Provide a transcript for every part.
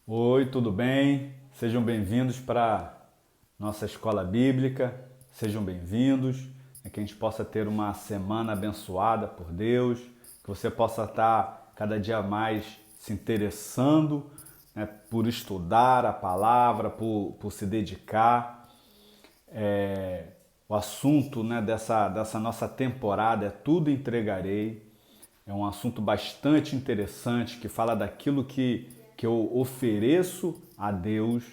Oi, tudo bem? Sejam bem-vindos para nossa escola bíblica. Sejam bem-vindos. Que a gente possa ter uma semana abençoada por Deus, que você possa estar cada dia mais se interessando, por estudar a palavra, por se dedicar. O assunto, dessa nossa temporada é Tudo Entregarei. É um assunto bastante interessante que fala daquilo que eu ofereço a Deus.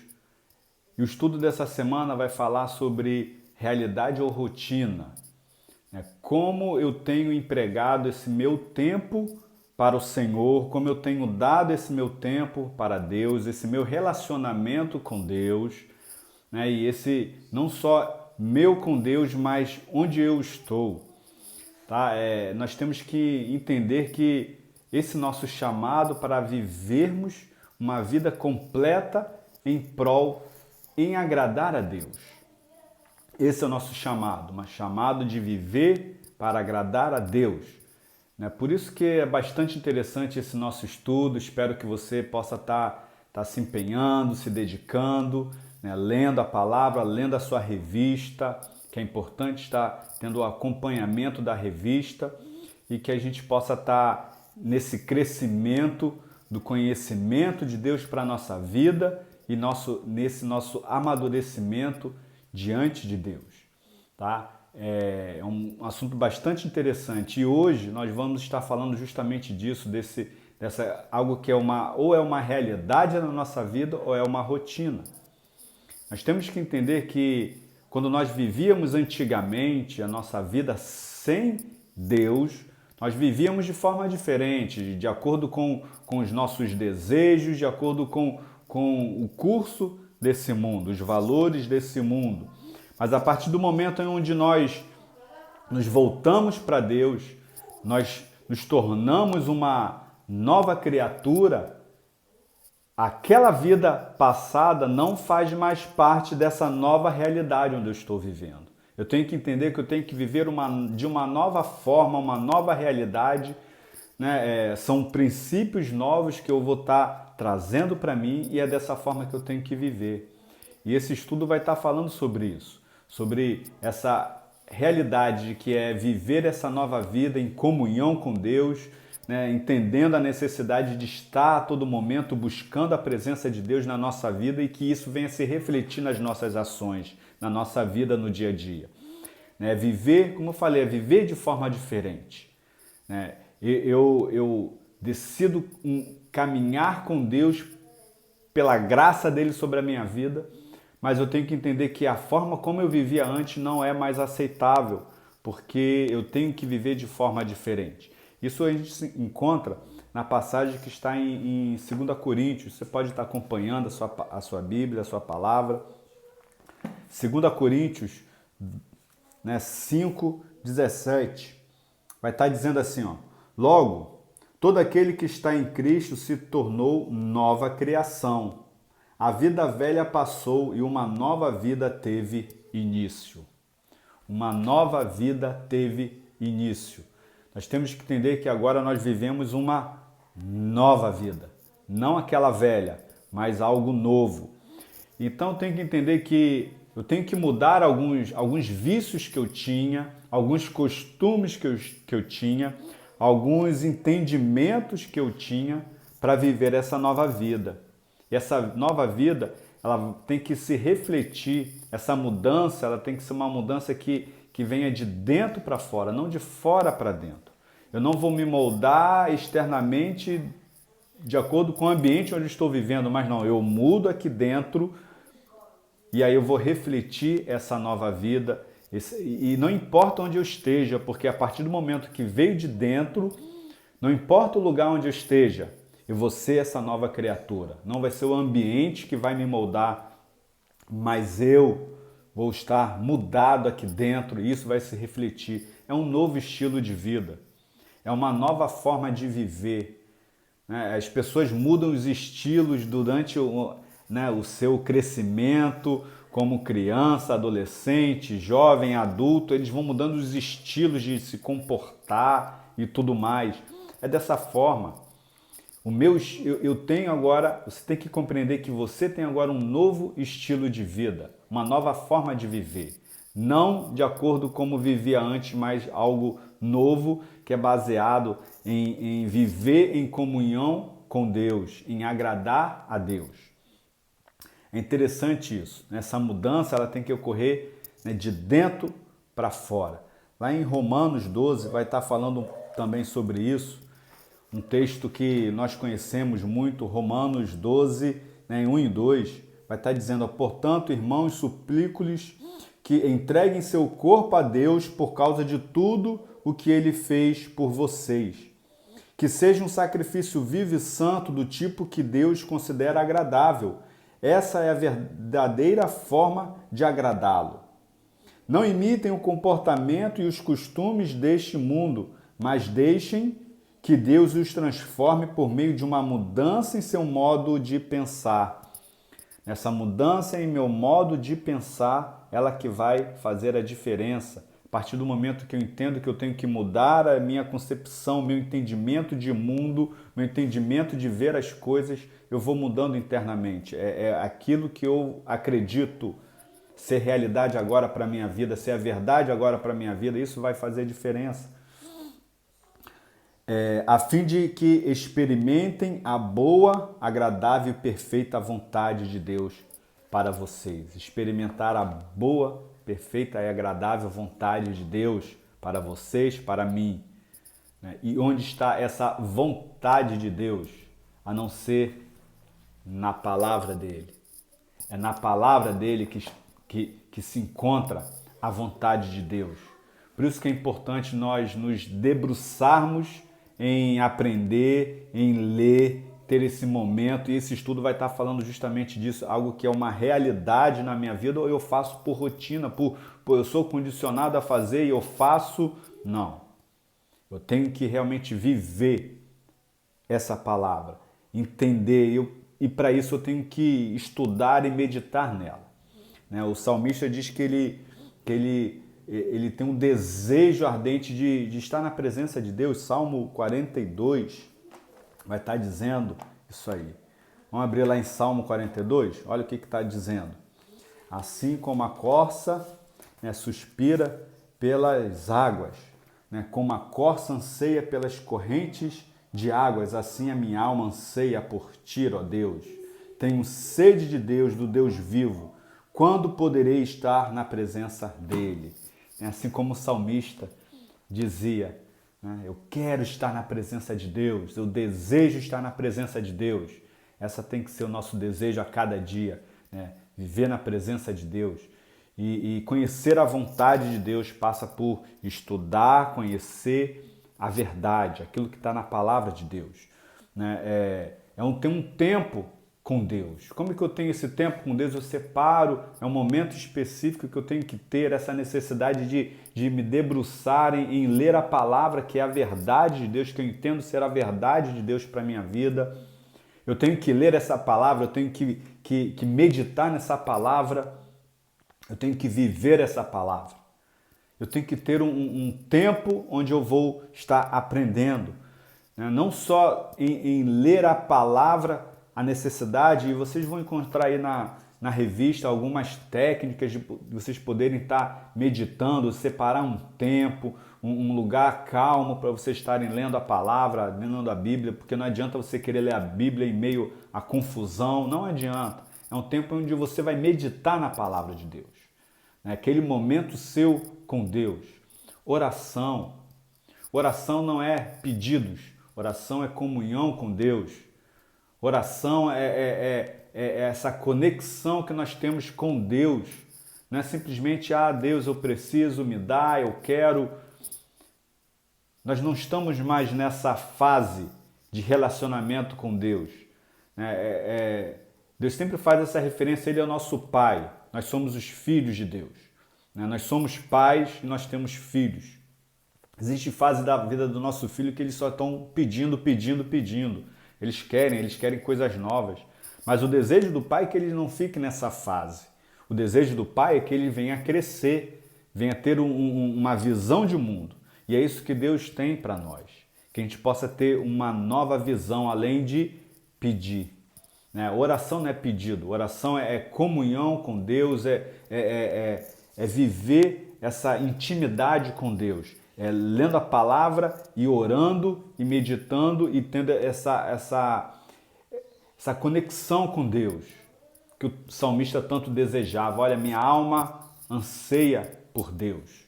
E o estudo dessa semana vai falar sobre realidade ou rotina. Como eu tenho empregado esse meu tempo para o Senhor, como eu tenho dado esse meu tempo para Deus, esse meu relacionamento com Deus, e esse não só meu com Deus, mas onde eu estou. Tá? Nós temos que entender que esse nosso chamado para vivermos uma vida completa em prol, em agradar a Deus. Esse é o nosso chamado, um chamado de viver para agradar a Deus. Por isso que é bastante interessante esse nosso estudo. Espero que você possa estar se empenhando, se dedicando, lendo a palavra, lendo a sua revista, que é importante estar tendo o acompanhamento da revista e que a gente possa estar nesse crescimento do conhecimento de Deus para a nossa vida e nesse nosso amadurecimento diante de Deus. Tá? É um assunto bastante interessante e hoje nós vamos estar falando justamente disso, dessa algo que ou é uma realidade na nossa vida ou é uma rotina. Nós temos que entender que quando nós vivíamos antigamente a nossa vida sem Deus, nós vivíamos de forma diferente, de acordo com os nossos desejos, de acordo com o curso desse mundo, os valores desse mundo. Mas a partir do momento em onde nós nos voltamos para Deus, nós nos tornamos uma nova criatura, aquela vida passada não faz mais parte dessa nova realidade onde eu estou vivendo. Eu tenho que entender que eu tenho que viver de uma nova forma, uma nova realidade. São princípios novos que eu vou estar trazendo para mim e é dessa forma que eu tenho que viver. E esse estudo vai estar falando sobre isso, sobre essa realidade que é viver essa nova vida em comunhão com Deus, entendendo a necessidade de estar a todo momento buscando a presença de Deus na nossa vida e que isso venha se refletir nas nossas ações, na nossa vida no dia a dia. Viver, como eu falei, é viver de forma diferente. Eu decido caminhar com Deus pela graça dele sobre a minha vida, mas eu tenho que entender que a forma como eu vivia antes não é mais aceitável, porque eu tenho que viver de forma diferente. Isso a gente se encontra na passagem que está em 2 Coríntios. Você pode estar acompanhando a sua Bíblia, a sua palavra. 2 Coríntios 5:17 vai estar dizendo assim, logo, todo aquele que está em Cristo se tornou nova criação. A vida velha passou e uma nova vida teve início. Uma nova vida teve início. Nós temos que entender que agora nós vivemos uma nova vida. Não aquela velha, mas algo novo. Então eu tenho que entender que eu tenho que mudar alguns vícios que eu tinha, alguns costumes que eu tinha, alguns entendimentos que eu tinha para viver essa nova vida. E essa nova vida, ela tem que se refletir, essa mudança, ela tem que ser uma mudança que venha de dentro para fora, não de fora para dentro. Eu não vou me moldar externamente de acordo com o ambiente onde estou vivendo, mas não, eu mudo aqui dentro e aí eu vou refletir essa nova vida. E não importa onde eu esteja, porque a partir do momento que veio de dentro, não importa o lugar onde eu esteja, eu vou ser essa nova criatura. Não vai ser o ambiente que vai me moldar, mas eu vou estar mudado aqui dentro e isso vai se refletir. É um novo estilo de vida, é uma nova forma de viver. As pessoas mudam os estilos durante o seu crescimento, como criança, adolescente, jovem, adulto, eles vão mudando os estilos de se comportar e tudo mais. É dessa forma. Eu tenho agora, você tem que compreender que você tem agora um novo estilo de vida, uma nova forma de viver. Não de acordo com como vivia antes, mas algo novo que é baseado em viver em comunhão com Deus, em agradar a Deus. É interessante isso. Essa mudança ela tem que ocorrer, né, de dentro para fora. Lá em Romanos 12 vai estar falando também sobre isso. Um texto que nós conhecemos muito, Romanos 12, né, 1 e 2, vai estar dizendo: portanto, irmãos, suplico-lhes que entreguem seu corpo a Deus por causa de tudo o que ele fez por vocês. Que seja um sacrifício vivo e santo do tipo que Deus considera agradável. Essa é a verdadeira forma de agradá-lo. Não imitem o comportamento e os costumes deste mundo, mas deixem que Deus os transforme por meio de uma mudança em seu modo de pensar. Essa mudança em meu modo de pensar, ela que vai fazer a diferença. A partir do momento que eu entendo que eu tenho que mudar a minha concepção, meu entendimento de mundo, meu entendimento de ver as coisas, eu vou mudando internamente. É aquilo que eu acredito ser realidade agora para a minha vida, ser a verdade agora para a minha vida, isso vai fazer diferença. A fim de que experimentem a boa, agradável e perfeita vontade de Deus para vocês. Experimentar a boa, perfeita e agradável vontade de Deus para vocês, para mim. E onde está essa vontade de Deus, a não ser na palavra dele? É na palavra dele que se encontra a vontade de Deus. Por isso que é importante nós nos debruçarmos em aprender, em ler, ter esse momento, e esse estudo vai estar falando justamente disso, algo que é uma realidade na minha vida, ou eu faço por rotina, eu sou condicionado a fazer e eu faço. Não. Eu tenho que realmente viver essa palavra, entender, e para isso eu tenho que estudar e meditar nela. O salmista diz que ele tem um desejo ardente de estar na presença de Deus. Salmo 42 vai estar dizendo isso aí. Vamos abrir lá em Salmo 42? Olha o que está dizendo. Assim como a corça, suspira pelas águas, como a corça anseia pelas correntes de águas, assim a minha alma anseia por ti, ó Deus. Tenho sede de Deus, do Deus vivo. Quando poderei estar na presença dele? Assim como o salmista dizia, eu quero estar na presença de Deus, eu desejo estar na presença de Deus. Essa tem que ser o nosso desejo a cada dia, viver na presença de Deus. E conhecer a vontade de Deus passa por estudar, conhecer a verdade, aquilo que está na palavra de Deus. Ter um tempo com Deus. Como é que eu tenho esse tempo com Deus? Eu separo, é um momento específico que eu tenho que ter essa necessidade de me debruçar em ler a palavra, que é a verdade de Deus, que eu entendo ser a verdade de Deus para a minha vida. Eu tenho que ler essa palavra, eu tenho que meditar nessa palavra, eu tenho que viver essa palavra. Eu tenho que ter um tempo onde eu vou estar aprendendo. Não só em ler a palavra, a necessidade, e vocês vão encontrar aí na revista algumas técnicas de vocês poderem estar meditando, separar um tempo, um lugar calmo para vocês estarem lendo a palavra, lendo a Bíblia, porque não adianta você querer ler a Bíblia em meio à confusão, não adianta. É um tempo onde você vai meditar na palavra de Deus. Aquele momento seu com Deus. Oração. Oração não é pedidos, oração é comunhão com Deus. Oração é essa conexão que nós temos com Deus. Não é simplesmente, Deus, eu preciso, me dá, eu quero. Nós não estamos mais nessa fase de relacionamento com Deus. Deus sempre faz essa referência, Ele é o nosso Pai. Nós somos os filhos de Deus. Nós somos pais e nós temos filhos. Existe fase da vida do nosso filho que eles só estão pedindo. Eles querem coisas novas. Mas o desejo do pai é que ele não fique nessa fase. O desejo do pai é que ele venha crescer, venha ter uma visão de mundo. E é isso que Deus tem para nós. que a gente possa ter uma nova visão além de pedir. Né? Oração não é pedido, oração é comunhão com Deus, é viver essa intimidade com Deus, é lendo a palavra e orando e meditando e tendo essa conexão com Deus, que o salmista tanto desejava. Olha, minha alma anseia por Deus.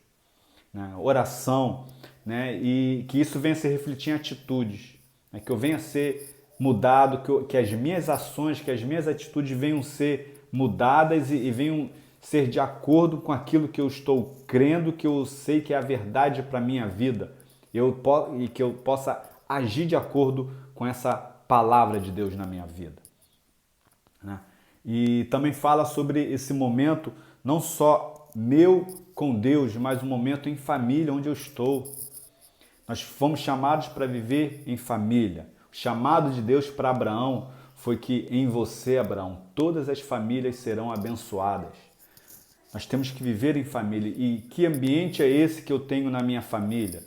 Né? Oração, né? E que isso venha a se refletir em atitudes, né? Que eu venha a ser mudado, que as minhas ações, que as minhas atitudes venham ser mudadas e venham ser de acordo com aquilo que eu estou crendo, que eu sei que é a verdade para a minha vida, e que eu possa agir de acordo com essa palavra de Deus na minha vida. Né? E também fala sobre esse momento, não só meu com Deus, mas um momento em família, onde eu estou. Nós fomos chamados para viver em família. O chamado de Deus para Abraão foi que em você, Abraão, todas as famílias serão abençoadas. Nós temos que viver em família. E que ambiente é esse que eu tenho na minha família?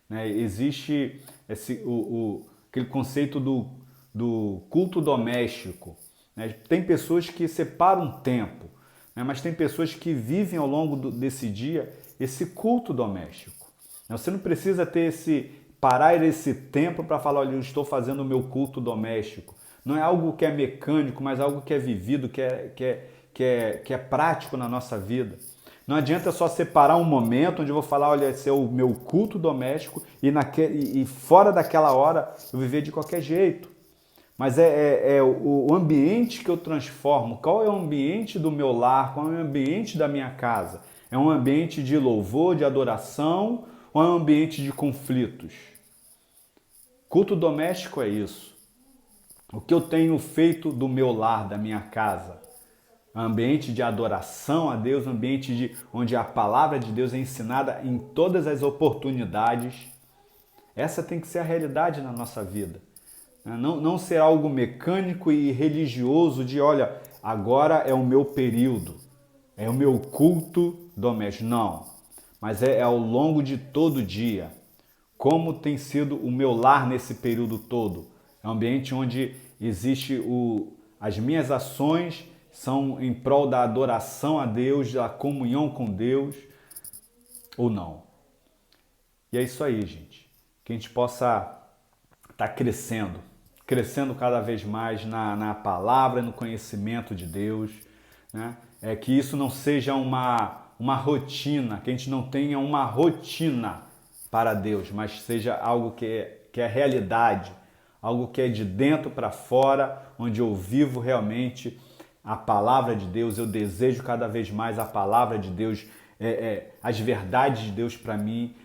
Né? Existe aquele conceito do culto doméstico. Né? Tem pessoas que separam tempo, né? Mas tem pessoas que vivem ao longo desse dia esse culto doméstico. Você não precisa parar esse tempo para falar, olha, eu estou fazendo o meu culto doméstico. Não é algo que é mecânico, mas algo que é vivido, que é prático na nossa vida. Não adianta só separar um momento onde eu vou falar, olha, esse é o meu culto doméstico e fora daquela hora eu viver de qualquer jeito. Mas é o ambiente que eu transformo. Qual é o ambiente do meu lar? Qual é o ambiente da minha casa? É um ambiente de louvor, de adoração, ou é um ambiente de conflitos? Culto doméstico é isso. O que eu tenho feito do meu lar, da minha casa? Ambiente de adoração a Deus, ambiente onde a palavra de Deus é ensinada em todas as oportunidades. Essa tem que ser a realidade na nossa vida. Não ser algo mecânico e religioso de, olha, agora é o meu período, é o meu culto doméstico. Não, mas é ao longo de todo o dia. Como tem sido o meu lar nesse período todo? É um ambiente onde existe as minhas ações são em prol da adoração a Deus, da comunhão com Deus, ou não? E é isso aí, gente. Que a gente possa estar crescendo cada vez mais na palavra, no conhecimento de Deus, né? Que isso não seja uma rotina, que a gente não tenha uma rotina para Deus, mas seja algo que é realidade, algo que é de dentro para fora, onde eu vivo realmente a palavra de Deus, eu desejo cada vez mais a palavra de Deus, as verdades de Deus para mim,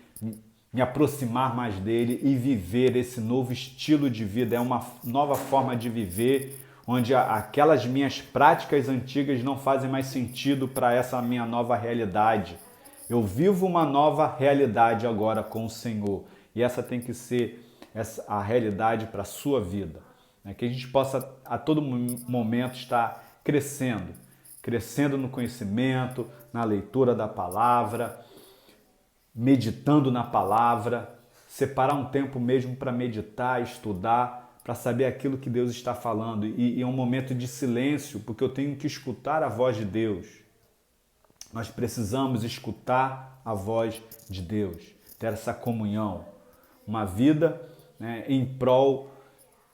me aproximar mais dele e viver esse novo estilo de vida. É uma nova forma de viver, onde aquelas minhas práticas antigas não fazem mais sentido para essa minha nova realidade. Eu vivo uma nova realidade agora com o Senhor, e essa tem que ser a realidade para a sua vida. Que a gente possa a todo momento estar crescendo no conhecimento, na leitura da palavra, meditando na palavra, separar um tempo mesmo para meditar, estudar, para saber aquilo que Deus está falando. E é um momento de silêncio, porque eu tenho que escutar a voz de Deus. Nós precisamos escutar a voz de Deus, ter essa comunhão, uma vida, né, em prol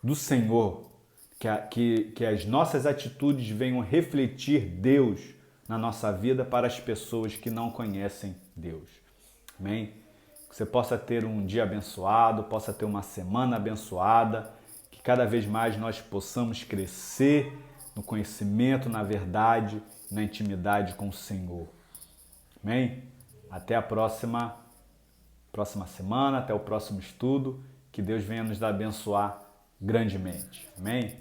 do Senhor, que as nossas atitudes venham refletir Deus na nossa vida para as pessoas que não conhecem Deus. Amém? Que você possa ter um dia abençoado, possa ter uma semana abençoada, que cada vez mais nós possamos crescer no conhecimento, na verdade, na intimidade com o Senhor. Amém? Até a próxima semana, até o próximo estudo. Que Deus venha nos abençoar grandemente. Amém?